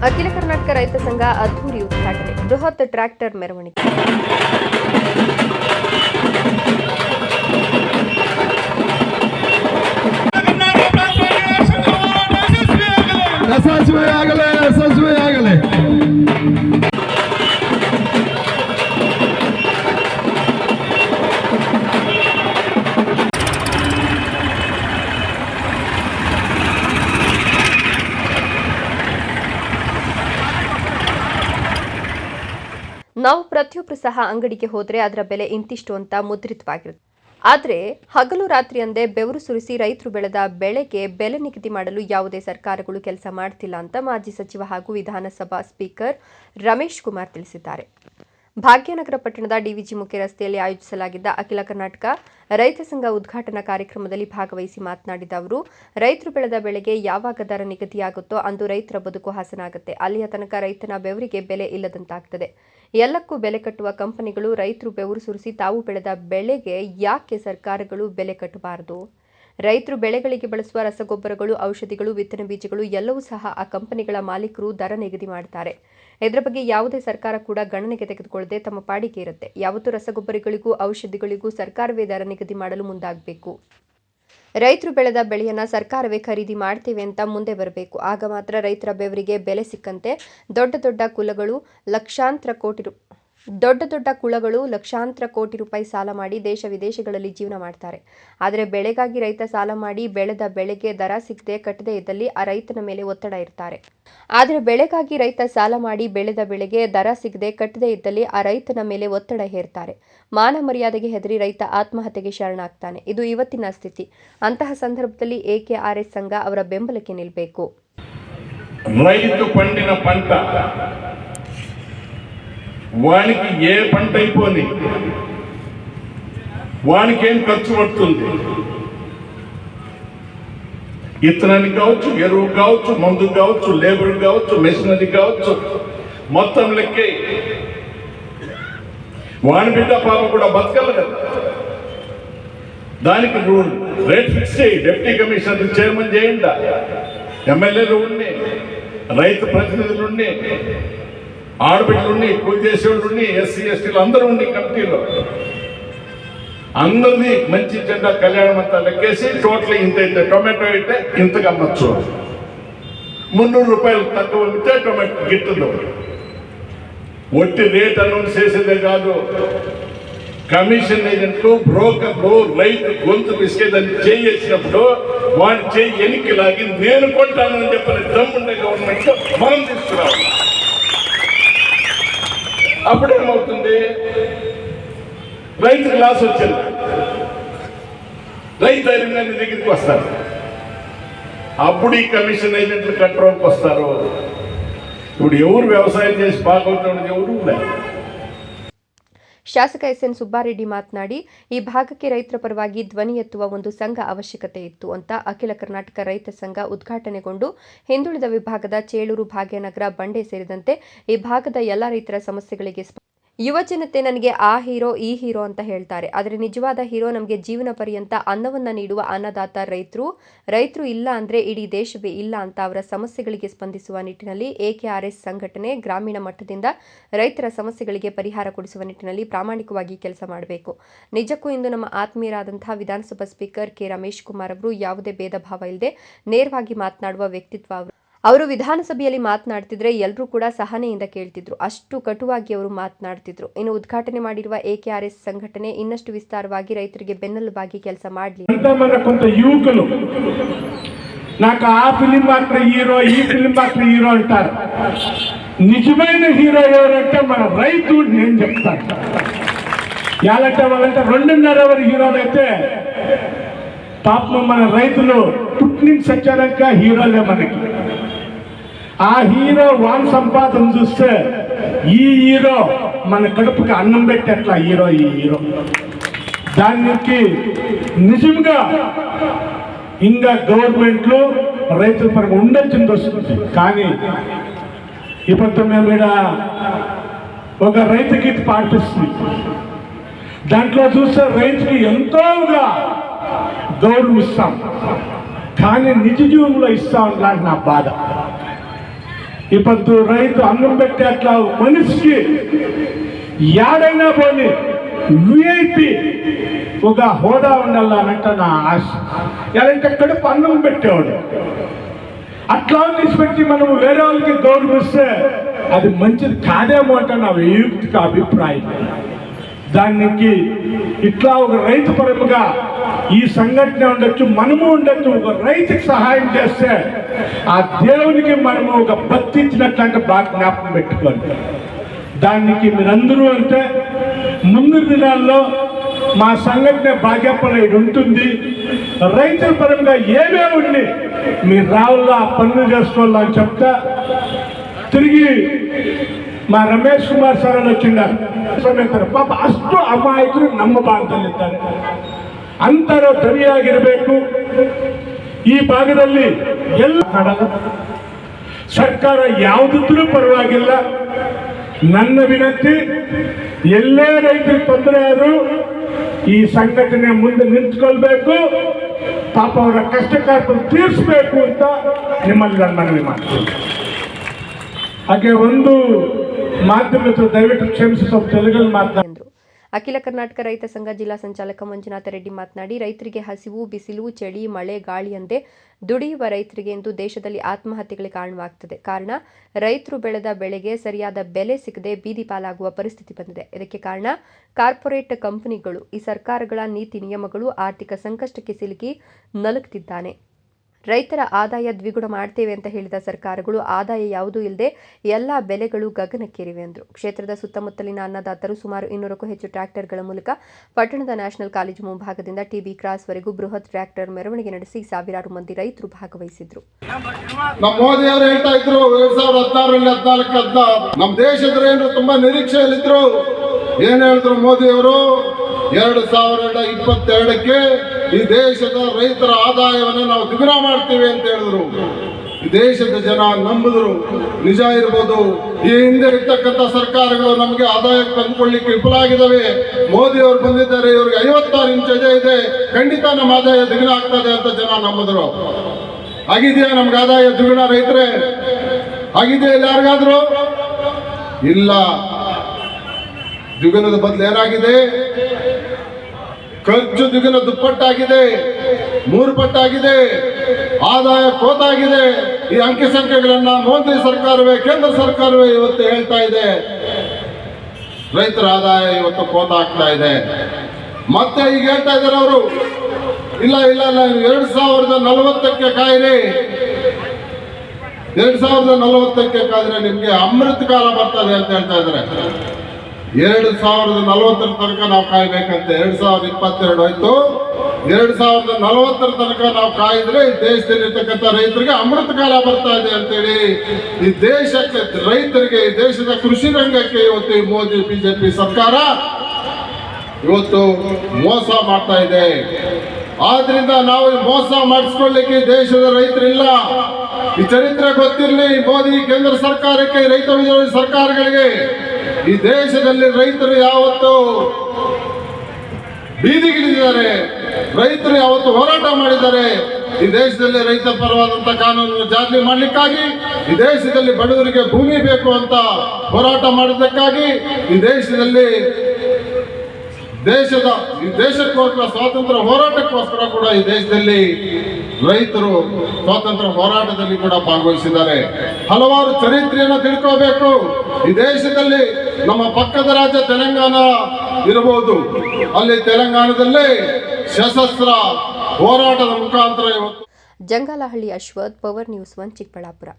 ಅಖಿಲ ಕರ್ನಾಟಕ ರೈತ ಸಂಘ ಅದ್ದೂರಿ ಉದ್ಘಾಟನೆ, ಬೃಹತ್ ಟ್ರ್ಯಾಕ್ಟರ್ ಮೆರವಣಿಗೆ. ಯಶಸ್ವಿಯಾಗಲಿ. ನಾವು ಪ್ರತಿಯೊಬ್ಬರು ಸಹ ಅಂಗಡಿಗೆ ಹೋದರೆ ಅದರ ಬೆಲೆ ಇಂತಿಷ್ಟು ಅಂತ ಮುದ್ರಿತವಾಗಿರುತ್ತೆ. ಆದರೆ ಹಗಲು ರಾತ್ರಿ ಅಂದೇ ಬೆವರು ಸುರಿಸಿ ರೈತರು ಬೆಳೆದ ಬೆಳೆಗೆ ಬೆಲೆ ನಿಗದಿ ಮಾಡಲು ಯಾವುದೇ ಸರ್ಕಾರಗಳು ಕೆಲಸ ಮಾಡ್ತಿಲ್ಲ ಅಂತ ಮಾಜಿ ಸಚಿವ ಹಾಗೂ ವಿಧಾನಸಭಾ ಸ್ಪೀಕರ್ ರಮೇಶ್ ಕುಮಾರ್ ತಿಳಿಸಿದ್ದಾರೆ. ಭಾಗ್ಯನಗರ ಪಟ್ಟಣದ ಡಿವಿಜಿ ಮುಖ್ಯ ರಸ್ತೆಯಲ್ಲಿ ಆಯೋಜಿಸಲಾಗಿದ್ದ ಅಖಿಲ ಕರ್ನಾಟಕ ರೈತ ಸಂಘ ಉದ್ಘಾಟನಾ ಕಾರ್ಯಕ್ರಮದಲ್ಲಿ ಭಾಗವಹಿಸಿ ಮಾತನಾಡಿದ ಅವರು, ರೈತರು ಬೆಳೆದ ಬೆಳೆಗೆ ಯಾವಾಗ ದರ ನಿಗದಿಯಾಗುತ್ತೋ ಅಂದು ರೈತರ ಬದುಕು ಹಸನಾಗುತ್ತೆ. ಅಲ್ಲಿಯ ತನಕ ರೈತನ ಬೆವರಿಗೆ ಬೆಲೆ ಇಲ್ಲದಂತಾಗ್ತದೆ. ಎಲ್ಲಕ್ಕೂ ಬೆಲೆ ಕಟ್ಟುವ ಕಂಪನಿಗಳು ರೈತರು ಬೆವರು ಸುರಿಸಿ ತಾವು ಬೆಳೆದ ಬೆಳೆಗೆ ಯಾಕೆ ಸರ್ಕಾರಗಳು ಬೆಲೆ ಕಟ್ಟಬಾರದು? ರೈತರು ಬೆಳೆಗಳಿಗೆ ಬಳಸುವ ರಸಗೊಬ್ಬರಗಳು, ಔಷಧಿಗಳು, ಬಿತ್ತನೆ ಬೀಜಗಳು ಎಲ್ಲವೂ ಸಹ ಆ ಕಂಪನಿಗಳ ಮಾಲೀಕರು ದರ ನಿಗದಿ ಮಾಡ್ತಾರೆ. ಇದರ ಬಗ್ಗೆ ಯಾವುದೇ ಸರ್ಕಾರ ಕೂಡ ಗಣನೆಗೆ ತೆಗೆದುಕೊಳ್ಳದೆ ತಮ್ಮ ಪಾಡಿಗೆ ಇರುತ್ತೆ. ಯಾವತ್ತೂ ರಸಗೊಬ್ಬರಗಳಿಗೂ ಔಷಧಿಗಳಿಗೂ ಸರ್ಕಾರವೇ ದರ ನಿಗದಿ ಮಾಡಲು ಮುಂದಾಗಬೇಕು. ರೈತರು ಬೆಳೆದ ಬೆಳೆಯನ್ನ ಸರ್ಕಾರವೇ ಖರೀದಿ ಮಾಡ್ತೇವೆ ಅಂತ ಮುಂದೆ ಬರಬೇಕು. ಆಗ ಮಾತ್ರ ರೈತರ ಬೆವರಿಗೆ ಬೆಲೆ ಸಿಕ್ಕಂತೆ. ದೊಡ್ಡ ದೊಡ್ಡ ಕುಳಗಳು ಲಕ್ಷಾಂತರ ಕೋಟಿ ರೂಪಾಯಿ ಸಾಲ ಮಾಡಿ ದೇಶ ವಿದೇಶಗಳಲ್ಲಿ ಜೀವನ ಮಾಡ್ತಾರೆ. ಆದರೆ ಬೆಳೆಗಾಗಿ ರೈತ ಸಾಲ ಮಾಡಿ ಬೆಳೆದ ಬೆಳೆಗೆ ದರ ಸಿಗದೆ ಕಟ್ಟದೇ ಇದ್ದಲ್ಲಿ ಆ ರೈತನ ಮೇಲೆ ಒತ್ತಡ ಇರ್ತಾರೆ. ಆದರೆ ಬೆಳೆಗಾಗಿ ರೈತ ಸಾಲ ಮಾಡಿ ಬೆಳೆದ ಬೆಳೆಗೆ ದರ ಸಿಗದೆ ಕಟ್ಟದೇ ಇದ್ದಲ್ಲಿ ಆ ರೈತನ ಮೇಲೆ ಒತ್ತಡ ಹೇರ್ತಾರೆ. ಮಾನ ಮರ್ಯಾದೆಗೆ ಹೆದರಿ ರೈತ ಆತ್ಮಹತ್ಯೆಗೆ ಶರಣಾಗ್ತಾನೆ. ಇದು ಇವತ್ತಿನ ಸ್ಥಿತಿ. ಅಂತಹ ಸಂದರ್ಭದಲ್ಲಿ AKRS ಸಂಘ ಅವರ ಬೆಂಬಲಕ್ಕೆ ನಿಲ್ಲಬೇಕು. రైతు పండిన పంట వానికి ఏ పంట అయిపోని వానికి ఏం ఖర్చు పడుతుంది? ఇత్తనానికి కావచ్చు, ఎరువు కావచ్చు, మందు కావచ్చు, లేబర్ కావచ్చు, మెషినరీ కావచ్చు, మొత్తం లెక్కే వాని బిడ్డ పాప కూడా బతకలు కదా. దానికి రేట్ ఫిక్స్ చేయి. డిప్యూటీ కమిషనర్ చైర్మన్ చేయండి. ఎమ్మెల్యేలు ఉండి, రైతు ప్రతినిధులు ఉండి, ఆడబిడ్డలు ఉండి, కూలి చేసేవాళ్ళు ఉండి, SC STలు అందరూ ఉండి కమిటీలో అందరినీ మంచి చెడ్డ కళ్యాణం అంతా లెక్కేసి టోటల్ ఇంత టొమాటో అయితే ఇంతకు అమ్మచ్చు. 300 రూపాయలు తక్కువ అమ్మితే టొమాటో గిట్టదు. ఒట్టి రేట్ అనౌన్స్ చేసేదే కాదు, కమిషన్ ఏజెంట్లు, బ్రోకర్లు రైతు గొంతు పిసికేదాన్ని చేసినప్పుడు వాడి చేయి ఎనికి లాగి నేను కొంటానని చెప్పిన దమ్ముండే గవర్నమెంట్ మనం తీసుకురావాలి. అప్పుడేమవుతుంది? రైతుకు లాస్ వచ్చింది. రైతు ధైర్యంగా నీ దగ్గరికి వస్తారు. అప్పుడు ఈ కమిషన్ ఏజెంట్లు కంట్రోల్కి వస్తారు. ఇప్పుడు ఎవరు వ్యవసాయం చేసి బాగవుతున్నది ఎవరు లేదు. ಶಾಸಕ SN ಸುಬ್ಬಾರೆಡ್ಡಿ ಮಾತನಾಡಿ, ಈ ಭಾಗಕ್ಕೆ ರೈತರ ಪರವಾಗಿ ಧ್ವನಿ ಎತ್ತುವ ಒಂದು ಸಂಘ ಅವಶ್ಯಕತೆ ಇತ್ತು ಅಂತ ಅಖಿಲ ಕರ್ನಾಟಕ ರೈತ ಸಂಘ ಉದ್ಘಾಟನೆಗೊಂಡು ಹಿಂದುಳಿದ ವಿಭಾಗದ ಚೇಳೂರು, ಭಾಗ್ಯನಗರ, ಬಂಡೆ ಸೇರಿದಂತೆ ಈ ಭಾಗದ ಎಲ್ಲ ರೈತರ ಸಮಸ್ಯೆಗಳಿಗೆ ಯುವ ಜನತೆ ನನಗೆ ಆ ಹೀರೋ ಈ ಹೀರೋ ಅಂತ ಹೇಳ್ತಾರೆ. ಆದರೆ ನಿಜವಾದ ಹೀರೋ ನಮಗೆ ಜೀವನ ಪರ್ಯಂತ ಅನ್ನವನ್ನ ನೀಡುವ ಅನ್ನದಾತ ರೈತರು ಇಲ್ಲ ಅಂದ್ರೆ ಇಡೀ ದೇಶವೇ ಇಲ್ಲ ಅಂತ ಅವರ ಸಮಸ್ಯೆಗಳಿಗೆ ಸ್ಪಂದಿಸುವ ನಿಟ್ಟಿನಲ್ಲಿ AKRS ಸಂಘಟನೆ ಗ್ರಾಮೀಣ ಮಟ್ಟದಿಂದ ರೈತರ ಸಮಸ್ಯೆಗಳಿಗೆ ಪರಿಹಾರ ಕೊಡಿಸುವ ನಿಟ್ಟಿನಲ್ಲಿ ಪ್ರಾಮಾಣಿಕವಾಗಿ ಕೆಲಸ ಮಾಡಬೇಕು. ನಿಜಕ್ಕೂ ಇಂದು ನಮ್ಮ ಆತ್ಮೀಯರಾದಂತಹ ವಿಧಾನಸಭಾ ಸ್ಪೀಕರ್ ಕೆ ರಮೇಶ್ ಕುಮಾರ್ ಅವರು ಯಾವುದೇ ಭೇದ ಭಾವ ಇಲ್ಲದೆ ನೇರವಾಗಿ ಮಾತನಾಡುವ ವ್ಯಕ್ತಿತ್ವ. ಅವರು ವಿಧಾನಸಭೆಯಲ್ಲಿ ಮಾತನಾಡ್ತಿದ್ರೆ ಎಲ್ಲರೂ ಕೂಡ ಸಹನೆಯಿಂದ ಕೇಳ್ತಿದ್ರು. ಅಷ್ಟು ಕಟುವಾಗಿ ಅವರು ಮಾತನಾಡ್ತಿದ್ರು. ಇನ್ನು ಉದ್ಘಾಟನೆ ಮಾಡಿರುವ AKRS ಸಂಘಟನೆ ಇನ್ನಷ್ಟು ವಿಸ್ತಾರವಾಗಿ ರೈತರಿಗೆ ಬೆನ್ನೆಲುಬಾಗಿ ಕೆಲಸ ಮಾಡಲಿ. యువకులు నాకు ఆ ఫిలిం యాక్టర్ హీరో, ఈ ఫిలిం యాక్టర్ హీరో అంటారు. నిజమైన హీరో ఎవరంటే మన రైతు. నేను చెప్తాను ఎలాంటి వాళ్ళంటే 2.5 అవర్ హీరోలు అయితే పాపం మన రైతులు పుట్టినించి వచ్చాక హీరోలే మనకి. ఆ హీరో వాన్ సంపాదన చూస్తే ఈ హీరో మన కడుపుకి అన్నం పెట్టేట్లా హీరో. ఈ హీరో దానికి నిజంగా ఇంకా గవర్నమెంట్లు రైతుల పరంగా ఉండొచ్చింది వస్తుంది. కానీ ఇప్పుడు మేము ఇక్కడ ఒక రైతు గీత పాటిస్తుంది. దాంట్లో చూస్తే రైతుకి ఎంతోగా గౌరవిస్తాం, కానీ నిజ జీవంలో ఇస్తాం. నా బాధ ఇప్పుడు రైతు అన్నం పెట్టే అట్లా మనిషికి ఏడైనా పోని విఐపి ఒక హోదా ఉండాలనంట నా ఆశ. ఎలాంటి కడుపు అన్నం పెట్టేవాడు అట్లా తీసిపెట్టి మనం వేరే వాళ్ళకి గౌరవిస్తే అది మంచిది కాదేమో అంటే నా వైయక్తిక అభిప్రాయం. దానికి ఇట్లా ఒక రైతు పరముగా ఈ సంఘటన ఉండొచ్చు, మనము ఉండొచ్చు. ఒక రైతుకి సహాయం చేస్తే ఆ దేవునికి మనము ఒక భక్తి ఇచ్చినట్లంటే బాగా జ్ఞాపకం పెట్టుకోండి. దానికి మీరందరూ అంటే ముందు దినాల్లో మా సంఘటన భాగ్యపల్లి ఉంటుంది. రైతుల పరంగా ఏమేమి ఉండి మీరు రావాలా పనులు చేసుకోవాలని చెప్తా. తిరిగి మా ರಮೇಶ್ ಕುಮಾರ್ ಸರ್ వచ్చిండారు ಸಮೇತರ ಪಾಪ ಅಷ್ಟು ಅಮಾಯಕರು ನಮ್ಮ ಭಾಗದಲ್ಲಿದ್ದಾರೆ. ಅಂತರ ಧ್ವನಿಯಾಗಿರಬೇಕು. ಈ ಭಾಗದಲ್ಲಿ ಎಲ್ಲ ಸರ್ಕಾರ ಯಾವುದಿದ್ರೂ ಪರವಾಗಿಲ್ಲ. ನನ್ನ ವಿನಂತಿ, ಎಲ್ಲೇ ರೈತರಿಗೆ ತೊಂದರೆ ಆದರೂ ಈ ಸಂಘಟನೆ ಮುಂದೆ ನಿಂತ್ಕೊಳ್ಬೇಕು, ಪಾಪ ಅವರ ಕಷ್ಟ ಕಾರ್ಯ ತೀರಿಸಬೇಕು ಅಂತ ನಿಮ್ಮಲ್ಲಿ ನಾನು ಮನವಿ ಮಾಡ್ತೀನಿ. ಹಾಗೆ ಒಂದು ಮಾಧ್ಯಮದ ದಯವಿಟ್ಟು ಕ್ಷಮಿಸಿ ಸ್ವಲ್ಪ ತೆಲುಗಲ್ಲಿ ಮಾತನಾಡಿ. ಅಖಿಲ ಕರ್ನಾಟಕ ರೈತ ಸಂಘ ಜಿಲ್ಲಾ ಸಂಚಾಲಕ ಮಂಜುನಾಥ ರೆಡ್ಡಿ ಮಾತನಾಡಿ, ರೈತರಿಗೆ ಹಸಿವು, ಬಿಸಿಲು, ಚಳಿ, ಮಳೆ, ಗಾಳಿಯಂತೆ ದುಡಿಯುವ ರೈತರಿಗೆ ಇಂದು ದೇಶದಲ್ಲಿ ಆತ್ಮಹತ್ಯೆಗಳಿಗೆ ಕಾರಣವಾಗ್ತದೆ. ಕಾರಣ ರೈತರು ಬೆಳೆದ ಬೆಳೆಗೆ ಸರಿಯಾದ ಬೆಲೆ ಸಿಗದೆ ಬೀದಿ ಪಾಲಾಗುವ ಪರಿಸ್ಥಿತಿ ಬಂದಿದೆ. ಇದಕ್ಕೆ ಕಾರಣ ಕಾರ್ಪೊರೇಟ್ ಕಂಪನಿಗಳು, ಈ ಸರ್ಕಾರಗಳ ನೀತಿ ನಿಯಮಗಳು ಆರ್ಥಿಕ ಸಂಕಷ್ಟಕ್ಕೆ ಸಿಲುಕಿ ನಲುಗ್ತಿದ್ದಾನೆ. ರೈತರ ಆದಾಯ ದ್ವಿಗುಣ ಮಾಡ್ತೇವೆ ಅಂತ ಹೇಳಿದ ಸರ್ಕಾರಗಳು ಆದಾಯ ಯಾವುದೂ ಇಲ್ಲದೆ ಎಲ್ಲ ಬೆಲೆಗಳು ಗಗನಕ್ಕೇರಿವೆ ಎಂದರು. ಕ್ಷೇತ್ರದ ಸುತ್ತಮುತ್ತಲಿನ ಅನ್ನದಾತರು ಸುಮಾರು 200ಕ್ಕೂ ಹೆಚ್ಚು ಟ್ರ್ಯಾಕ್ಟರ್ಗಳ ಮೂಲಕ ಪಟ್ಟಣದ ನ್ಯಾಷನಲ್ ಕಾಲೇಜು ಮುಂಭಾಗದಿಂದ ಟಿಬಿ ಕ್ರಾಸ್ವರೆಗೂ ಬೃಹತ್ ಟ್ರ್ಯಾಕ್ಟರ್ ಮೆರವಣಿಗೆ ನಡೆಸಿ ಸಾವಿರಾರು ಮಂದಿ ರೈತರು ಭಾಗವಹಿಸಿದ್ರು. ನಮ್ಮ ಮೋದಿ ಅವರು ಹೇಳ್ತಾ ಇದ್ರು 2016 ನಮ್ಮ ದೇಶದ ತುಂಬಾ ನಿರೀಕ್ಷೆಯಲ್ಲಿದ್ರು. ಏನ್ ಹೇಳಿದ್ರು ಮೋದಿ ಅವರು? 2022ಕ್ಕೆ ಈ ದೇಶದ ರೈತರ ಆದಾಯವನ್ನು ನಾವು ದ್ವಿಗುಣ ಮಾಡ್ತೀವಿ ಅಂತ ಹೇಳಿದ್ರು. ಈ ದೇಶದ ಜನ ನಂಬಿದ್ರು. ನಿಜ ಇರ್ಬೋದು, ಈ ಹಿಂದೆ ಇರ್ತಕ್ಕಂಥ ಸರ್ಕಾರಗಳು ನಮಗೆ ಆದಾಯ ತಂದುಕೊಳ್ಳಿಕ್ಕೆ ವಿಫಲ ಆಗಿದ್ದಾವೆ. ಮೋದಿ ಅವರು ಬಂದಿದ್ದಾರೆ, ಇವ್ರಿಗೆ 56 ಇಂಚ್ ಇದೆ, ಖಂಡಿತ ನಮ್ಮ ಆದಾಯ ದ್ವಿಗುಣ ಆಗ್ತದೆ ಅಂತ ಜನ ನಂಬಿದ್ರು. ಆಗಿದೆಯಾ ನಮ್ಗೆ ಆದಾಯ ದ್ವಿಗುಣ ರೈತರೇ? ಆಗಿದೆಯಾ ಇಲ್ಲ ಯಾರಿಗಾದ್ರು? ಇಲ್ಲ. ದ್ವಿಗುಣದ ಬದಲು ಏನಾಗಿದೆ? ಖರ್ಚು ದ್ವಿಗುಣ ದುಪ್ಪಟ್ಟಾಗಿದೆ, 3 ಪಟ್ಟಾಗಿದೆ, ಆದಾಯ ಕೋತಾಗಿದೆ. ಈ ಅಂಕಿ ಸಂಖ್ಯೆಗಳನ್ನ ಮೋದಿ ಸರ್ಕಾರವೇ, ಕೇಂದ್ರ ಸರ್ಕಾರವೇ ಇವತ್ತು ಹೇಳ್ತಾ ಇದೆ. ರೈತರ ಆದಾಯ ಇವತ್ತು ಕೋತ ಆಗ್ತಾ ಇದೆ. ಮತ್ತೆ ಈಗ ಹೇಳ್ತಾ ಇದ್ದಾರೆ ಅವರು, ಇಲ್ಲ 2040ಕ್ಕೆ ಕಾಯಿರಿ, 2040ಕ್ಕೆ ಕಾದ್ರೆ ನಿಮ್ಗೆ ಅಮೃತ ಕಾಲ ಬರ್ತದೆ ಅಂತ ಹೇಳ್ತಾ ಇದ್ದಾರೆ. 2040 ತನಕ ನಾವು ಕಾಯ್ಬೇಕಂತೆ. 2022 ಆಯ್ತು, 2040 ತನಕ ನಾವು ಕಾಯಿದ್ರೆ ದೇಶದಲ್ಲಿರ್ತಕ್ಕಂಥ ರೈತರಿಗೆ ಅಮೃತ ಕಾಲ ಬರ್ತಾ ಇದೆ ಅಂತೇಳಿ ಈ ದೇಶಕ್ಕೆ, ರೈತರಿಗೆ, ಈ ದೇಶದ ಕೃಷಿ ರಂಗಕ್ಕೆ ಇವತ್ತು ಈ ಮೋದಿ ಬಿಜೆಪಿ ಸರ್ಕಾರ ಇವತ್ತು ಮೋಸ ಮಾಡ್ತಾ ಇದೆ. ಆದ್ರಿಂದ ನಾವು ಮೋಸ ಮಾಡಿಸ್ಕೊಳ್ಳಿಕ್ಕೆ ದೇಶದ ರೈತರಿಲ್ಲ. ಈ ಚರಿತ್ರೆ ಗೊತ್ತಿರಲಿ ಮೋದಿ ಕೇಂದ್ರ ಸರ್ಕಾರಕ್ಕೆ, ರೈತ ವಿರೋಧಿ ಸರ್ಕಾರಗಳಿಗೆ. ಈ ದೇಶದಲ್ಲಿ ರೈತರು ಯಾವತ್ತು ಬೀದಿಗಿಳಿದಿದ್ದಾರೆ, ರೈತರು ಯಾವತ್ತು ಹೋರಾಟ ಮಾಡಿದ್ದಾರೆ. ಈ ದೇಶದಲ್ಲಿ ರೈತ ಪರವಾದಂತ ಕಾನೂನನ್ನು ಜಾರಿ ಮಾಡಲಿಕ್ಕಾಗಿ, ಈ ದೇಶದಲ್ಲಿ ಬಡವರಿಗೆ ಭೂಮಿ ಬೇಕು ಅಂತ ಹೋರಾಟ ಮಾಡೋದಕ್ಕಾಗಿ, ಈ ದೇಶದಲ್ಲಿ ದೇಶಕ್ಕೋಸ್ಕರ ಸ್ವಾತಂತ್ರ್ಯ ಹೋರಾಟಕ್ಕೋಸ್ಕರ ಕೂಡ ಈ ದೇಶದಲ್ಲಿ ರೈತರು ಸ್ವಾತಂತ್ರ್ಯ ಹೋರಾಟದಲ್ಲಿ ಕೂಡ ಭಾಗವಹಿಸಿದ್ದಾರೆ. ಹಲವಾರು ಚರಿತ್ರೆಯನ್ನು ತಿಳ್ಕೋಬೇಕು. ಈ ದೇಶದಲ್ಲಿ ನಮ್ಮ ಪಕ್ಕದ ರಾಜ್ಯ ತೆಲಂಗಾಣ ಇರಬಹುದು, ಅಲ್ಲಿ ತೆಲಂಗಾಣದಲ್ಲಿ ಸಶಸ್ತ್ರ ಹೋರಾಟದ ಮುಖಾಂತರ ಇವತ್ತು. Jangalahalli Ashwath, power news 1 Chikkaballapur.